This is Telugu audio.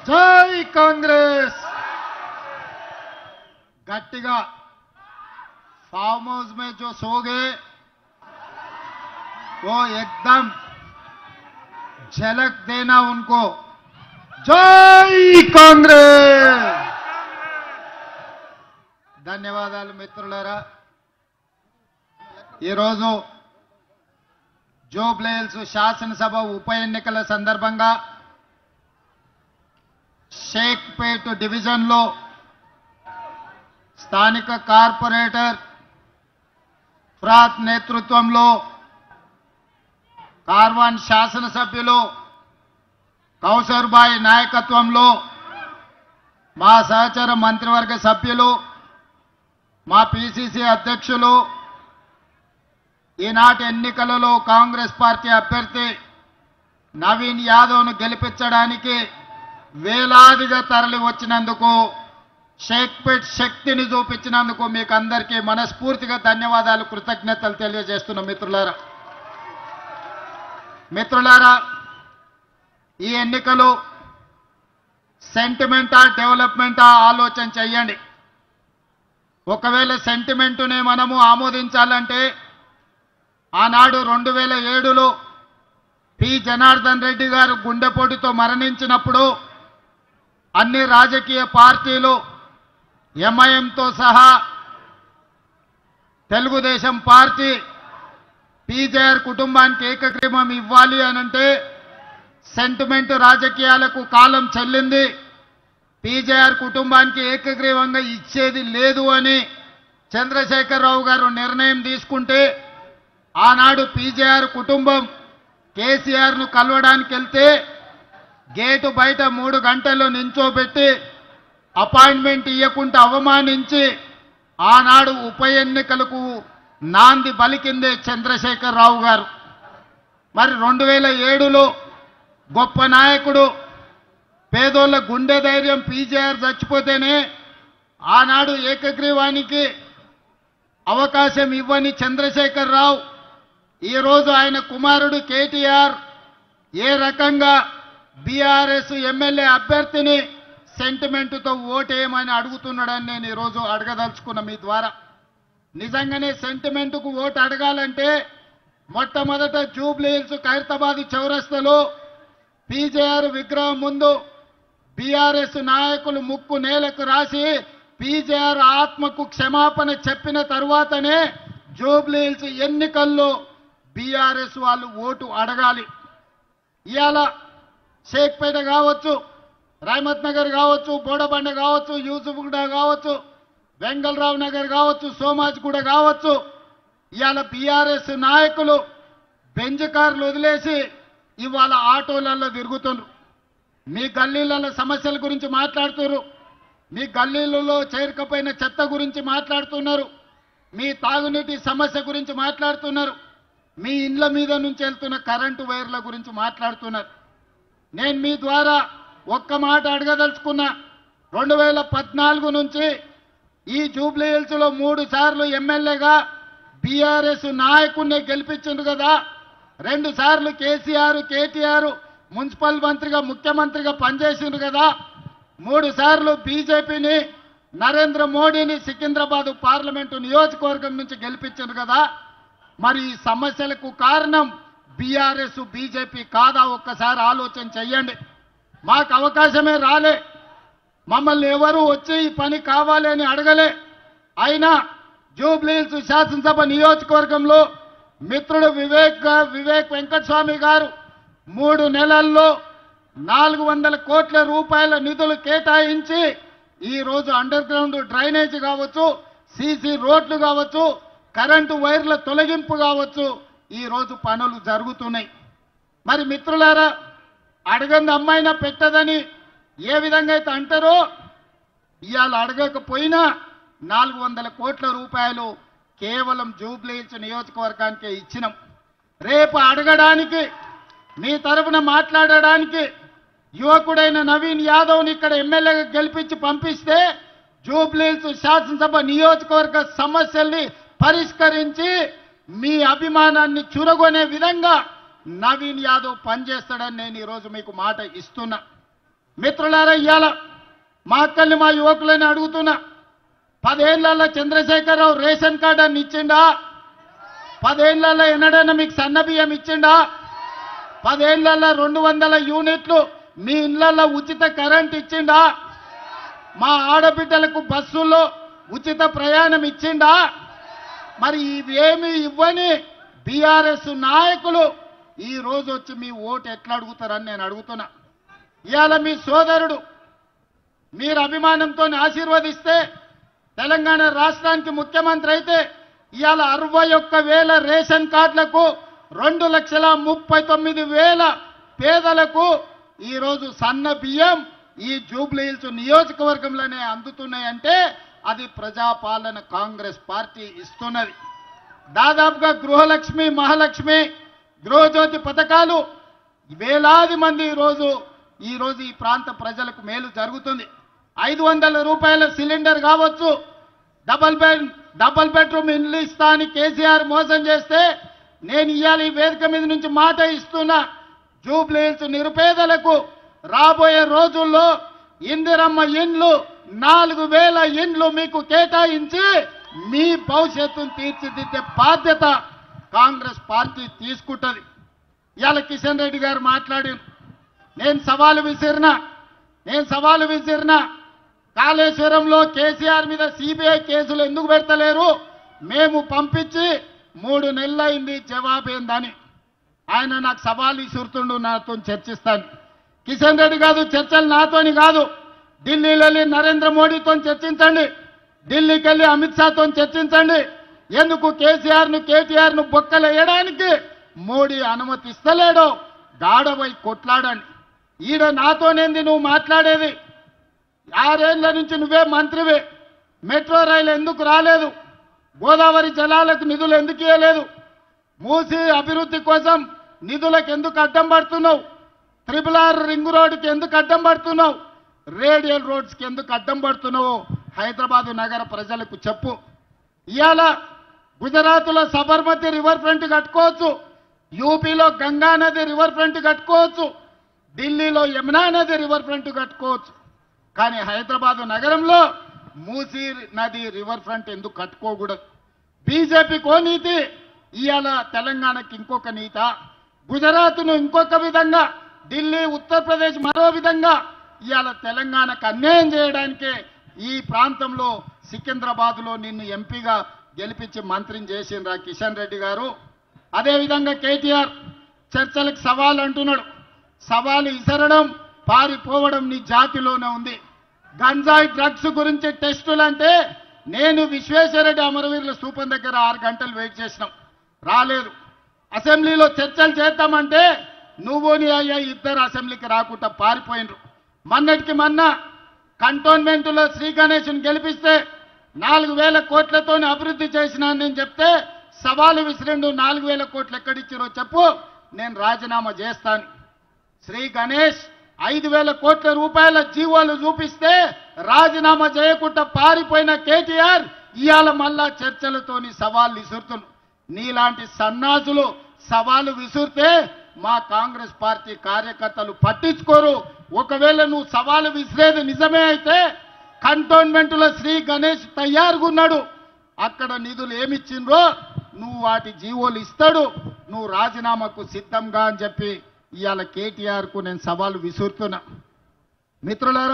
जय कांग्रेस गट्टिगा फार्म हाउस में जो सो गए वो एकदम झलक देना उनको। जय कांग्रेस। ధన్యవాదాలు మిత్రులారా। ఈ రోజు జూబ్లీహిల్స్ శాసనసభ ఉప ఎన్నికల సందర్భంగా షేక్పేట్ డివిజన్ లో స్థానిక కార్పొరేటర్ ఫ్రాత్ నేతృత్వంలో కార్వాన్ శాసనసభ్యులు కౌసర్బాయి నాయకత్వంలో మా సహచర మంత్రివర్గ సభ్యులు మా పిసిసి అధ్యక్షులు ఈనాటి ఎన్నికలలో కాంగ్రెస్ పార్టీ అభ్యర్థి నవీన్ యాదవ్ను గెలిపించడానికి వేలాదిగా తరలి వచ్చినందుకు షేక్పేట్ శక్తిని చూపించినందుకు మీకు అందరికీ మనస్ఫూర్తిగా ధన్యవాదాలు కృతజ్ఞతలు తెలియజేస్తున్న మిత్రులారా ఈ ఎన్నికలు సెంటిమెంటా డెవలప్మెంటా ఆలోచన చేయండి। ఒకవేళ సెంటిమెంటునే మనము ఆమోదించాలంటే ఆనాడు 2007లో పి జనార్దన్ రెడ్డి గారు గుండెపోటుతో మరణించినప్పుడు అన్ని రాజకీయ పార్టీలు ఎంఐఎంతో సహా తెలుగుదేశం పార్టీ పీజేఆర్ కుటుంబానికి ఏకగ్రీవం ఇవ్వాలి అనంటే సెంటిమెంట్ రాజకీయాలకు కాలం చెల్లింది, పీజేఆర్ కుటుంబానికి ఏకగ్రీవంగా ఇచ్చేది లేదు అని చంద్రశేఖరరావు గారు నిర్ణయం తీసుకుంటే ఆనాడు పీజేఆర్ కుటుంబం కేసీఆర్ను కలవడానికి వెళ్తే గేటు బయట 3 గంటలు నించోబెట్టి అపాయింట్మెంట్ ఇవ్వకుండా అవమానించి ఆనాడు ఉప ఎన్నికలకు నాంది పలికిందే చంద్రశేఖరరావు గారు। మరి 2007లో గొప్ప నాయకుడు పేదోళ్ళ గుండె ధైర్యం పీజేఆర్ చచ్చిపోతేనే ఆనాడు ఏకగ్రీవానికి అవకాశం ఇవ్వని చంద్రశేఖరరావు ఈరోజు ఆయన కుమారుడు కేటీఆర్ ఏ రకంగా బీఆర్ఎస్ ఎమ్మెల్యే అభ్యర్థిని సెంటిమెంటుతో ఓటేయమని అడుగుతున్నాడని నేను ఈరోజు అడగదలుచుకున్న మీ ద్వారా। నిజంగానే సెంటిమెంటుకు ఓటు అడగాలంటే మొట్టమొదట జూబ్లీహిల్స్ ఖైరతాబాద్ చౌరస్తాలో పీజేఆర్ విగ్రహం ముందు బీఆర్ఎస్ నాయకులు ముక్కు నేలకు రాసి పీజేఆర్ ఆత్మకు క్షమాపణ చెప్పిన తర్వాతనే జూబ్లీహిల్స్ ఎన్నికల్లో బీఆర్ఎస్ వాళ్ళు ఓటు అడగాలి। ఇవాళ షేక్పేట కావచ్చు, రహమత్ నగర్ కావచ్చు, బోడబండ కావచ్చు, యూసుఫ్గూడ కావచ్చు, వెంగళరావు నగర్ కావచ్చు, సోమాజిగూడ కావచ్చు, ఇవాళ బీఆర్ఎస్ నాయకులు బెంజ్ కార్లు వదిలేసి ఇవాళ ఆటోలలో తిరుగుతున్నారు। మీ గల్లీలలో సమస్యల గురించి మాట్లాడుతున్నారు, మీ గల్లీలలో చేరుకపోయిన చెత్త గురించి మాట్లాడుతున్నారు, మీ తాగునీటి సమస్య గురించి మాట్లాడుతున్నారు, మీ ఇండ్ల మీద నుంచి వెళ్తున్న కరెంటు వైర్ల గురించి మాట్లాడుతున్నారు। నేను మీ ద్వారా ఒక్క మాట అడగదలుచుకున్నా, 2014 నుంచి ఈ జూబ్లీహిల్స్లో 3 సార్లు ఎమ్మెల్యేగా బీఆర్ఎస్ నాయకుడిని గెలిపించిండు కదా, 2 సార్లు కేటీఆర్ మున్సిపల్ మంత్రిగా ముఖ్యమంత్రిగా పనిచేసిండు కదా, 3 సార్లు బీజేపీని నరేంద్ర మోడీని సికింద్రాబాద్ పార్లమెంటు నియోజకవర్గం నుంచి గెలిపించిండు కదా। మరి ఈ సమస్యలకు కారణం బీఆర్ఎస్ బీజేపీ కాదా? ఒక్కసారి ఆలోచన చెయ్యండి। మాకు అవకాశమే రాలే, మమ్మల్ని ఎవరు వచ్చి ఈ పని కావాలి అని అడగలే। అయినా జూబ్లీహిల్స్ శాసనసభ నియోజకవర్గంలో మిత్రుడు వివేక్ వెంకటస్వామి గారు 3 నెలల్లో 400 కోట్ల రూపాయల నిధులు కేటాయించి ఈ రోజు అండర్ గ్రౌండ్ డ్రైనేజ్ కావచ్చు, సీసీ రోడ్లు కావచ్చు, కరెంటు వైర్ల తొలగింపు కావచ్చు, ఈ రోజు పనులు జరుగుతున్నాయి। మరి మిత్రులారా, అడగంది అమ్మాయినా పెట్టదని ఏ విధంగా అయితే అంటారో ఇవాళ అడగకపోయినా 400 కోట్ల రూపాయలు కేవలం జూబ్లీహిల్స్ నియోజకవర్గానికి ఇచ్చినాం। రేపు అడగడానికి మీ తరఫున మాట్లాడడానికి యువకుడైన నవీన్ యాదవ్ని ఇక్కడ ఎమ్మెల్యేగా గెలిపించి పంపిస్తే జూబ్లీహిల్స్ శాసనసభ నియోజకవర్గ సమస్యల్ని పరిష్కరించి మీ అభిమానాన్ని చురగొనే విధంగా నవీన్ యాదవ్ పనిచేస్తాడని నేను ఈరోజు మీకు మాట ఇస్తున్నా। మిత్రులారా, ఇవాళ మా అక్కల్ని మా యువకులని అడుగుతున్నా, 10 ఏళ్లలో చంద్రశేఖరరావు రేషన్ కార్డు అని ఇచ్చిండా? 10 ఏళ్లలో ఎన్నడైనా మీకు సన్న బియ్యం ఇచ్చిండా? 10 ఏళ్లలో 200 యూనిట్లు మీ ఇళ్లలో ఉచిత కరెంట్ ఇచ్చిండా? మా ఆడబిడ్డలకు బస్సుల్లో ఉచిత ప్రయాణం ఇచ్చిండా? మరి ఇవేమి ఇవ్వని బీఆర్ఎస్ నాయకులు ఈ రోజు వచ్చి మీ ఓటు ఎట్లా అడుగుతారని నేను అడుగుతున్నా. ఇవాళ మీ సోదరుడు మీరు అభిమానంతో ఆశీర్వదిస్తే తెలంగాణ రాష్ట్రానికి ముఖ్యమంత్రి అయితే ఇవాళ 61,000 రేషన్ కార్డులకు 2,39,000 పేదలకు ఈరోజు సన్న బియ్యం ఈ జూబ్లీ హిల్స్ నియోజకవర్గంలోనే అందుతున్నాయంటే అది ప్రజాపాలన కాంగ్రెస్ పార్టీ ఇస్తున్నది. దాదాపుగా గృహలక్ష్మి, మహాలక్ష్మి, గృహజ్యోతి పథకాలు వేలాది మంది ఈరోజు ఈ ప్రాంత ప్రజలకు మేలు జరుగుతుంది. 500 రూపాయల సిలిండర్ కావచ్చు, డబల్ బెడ్రూమ్ ఇల్లు ఇస్తా అని కేసీఆర్ మోసం చేస్తే నేను ఇవాళ ఈ వేదిక మీద నుంచి మాట ఇస్తున్నా, జూబ్లీ హిల్స్ నిరుపేదలకు రాబోయే రోజుల్లో ఇందిరమ్మ ఇండ్లు 4,000 ఇండ్లు మీకు కేటాయించి మీ భవిష్యత్తును తీర్చిదిద్దే బాధ్యత కాంగ్రెస్ పార్టీ తీసుకుంటది. ఇవాళ కిషన్ రెడ్డి గారు మాట్లాడి నేను సవాలు విసిరినా కాళేశ్వరంలో కేసీఆర్ మీద సిబిఐ కేసులు ఎందుకు పెడతలేరు? మేము పంపించి 3 నెలలైంది, జవాబేందని ఆయన నాకు సవాలు విసురుతుండు. నాతో చర్చిస్తాను. కిషన్ రెడ్డి కాదు, చర్చలు నాతోని కాదు. ఢిల్లీలో వెళ్ళి నరేంద్ర మోడీతో చర్చించండి, ఢిల్లీకి వెళ్ళి అమిత్ షాతో చర్చించండి. ఎందుకు కేటీఆర్ ను బొక్కలు వేయడానికి మోడీ అనుమతిస్తలేడో గాడవై కొట్లాడండి. ఈడ నాతోనేంది నువ్వు మాట్లాడేది? 6 ఏళ్ల నుంచి నువ్వే మంత్రివే. మెట్రో రైలు ఎందుకు రాలేదు? గోదావరి జలాలకు నిధులు ఎందుకు ఇవ్వలేదు? మూసి అభివృద్ధి కోసం నిధులకు ఎందుకు అడ్డం పడుతున్నావు? RRR రింగ్ రోడ్డుకి ఎందుకు అడ్డం పడుతున్నావు? రేడియల్ రోడ్స్కి ఎందుకు అడ్డం పడుతున్నావు? హైదరాబాదు నగర ప్రజలకు చెప్పు. ఇవాళ గుజరాత్లో సబర్మతి రివర్ ఫ్రంట్ కట్టుకోవచ్చు, యూపీలో గంగా నది రివర్ ఫ్రంట్ కట్టుకోవచ్చు, ఢిల్లీలో యమునా నది రివర్ ఫ్రంట్ కట్టుకోవచ్చు. కానీ హైదరాబాదు నగరంలో మూసీ నది రివర్ ఫ్రంట్ ఎందుకు కట్టుకోకూడదు? బీజేపీకో నీతి, ఇవాళ తెలంగాణకి ఇంకొక నీత. గుజరాత్ను ఇంకొక విధంగా, ఢిల్లీ, ఉత్తరప్రదేశ్ మరో విధంగా. ఇవాళ తెలంగాణకు అన్యాయం చేయడానికే ఈ ప్రాంతంలో సికింద్రాబాద్లో నిన్ను ఎంపీగా గెలిపించి మంత్రిని చేసిండ్రా కిషన్ రెడ్డి గారు. అదేవిధంగా కేటీఆర్ చర్చలకు సవాల్ అంటున్నాడు. సవాలు ఇసరడం, పారిపోవడం నీ జాతిలోనే ఉంది. గంజాయి డ్రగ్స్ గురించి టెస్టులంటే నేను విశ్వేశ్వరరెడ్డి అమరవీరుల స్థూపం దగ్గర 6 గంటలు వెయిట్ చేసినాం, రాలేదు. అసెంబ్లీలో చర్చలు చేద్దామంటే నువ్వు నీ అయ్యా ఇద్దరు అసెంబ్లీకి రాకుండా పారిపోయినరు. మొన్నటికి మొన్న కంటోన్మెంట్లో శ్రీ గణేష్ను గెలిపిస్తే 4,000 కోట్లతో అభివృద్ధి చేసినా నేను చెప్తే సవాలు విసిరిండు. 4,000 కోట్లు ఎక్కడిచ్చిరో చెప్పు, నేను రాజీనామా చేస్తాను. శ్రీ గణేష్ 5,000 కోట్ల రూపాయల జీవోలు చూపిస్తే రాజీనామా చేయకుండా పారిపోయిన కేటీఆర్ ఇవాళ మళ్ళా చర్చలతోని సవాళ్ళు విసురుతున్నారు. నీలాంటి సన్నాసులు సవాలు విసురితే మా కాంగ్రెస్ పార్టీ కార్యకర్తలు పట్టించుకోరు. ఒకవేళ నువ్వు సవాలు విసిరేది నిజమే అయితే కంటోన్మెంట్లో శ్రీ గణేష్ తయారుగా ఉన్నాడు, అక్కడ నిధులు ఏమిచ్చిండ్రో నువ్వు వాటి జీవోలు ఇస్తాడు, నువ్వు రాజీనామాకు సిద్ధంగా అని చెప్పి ఇవాళ కేటీఆర్కు నేను సవాలు విసురుతున్నా. మిత్రులారా,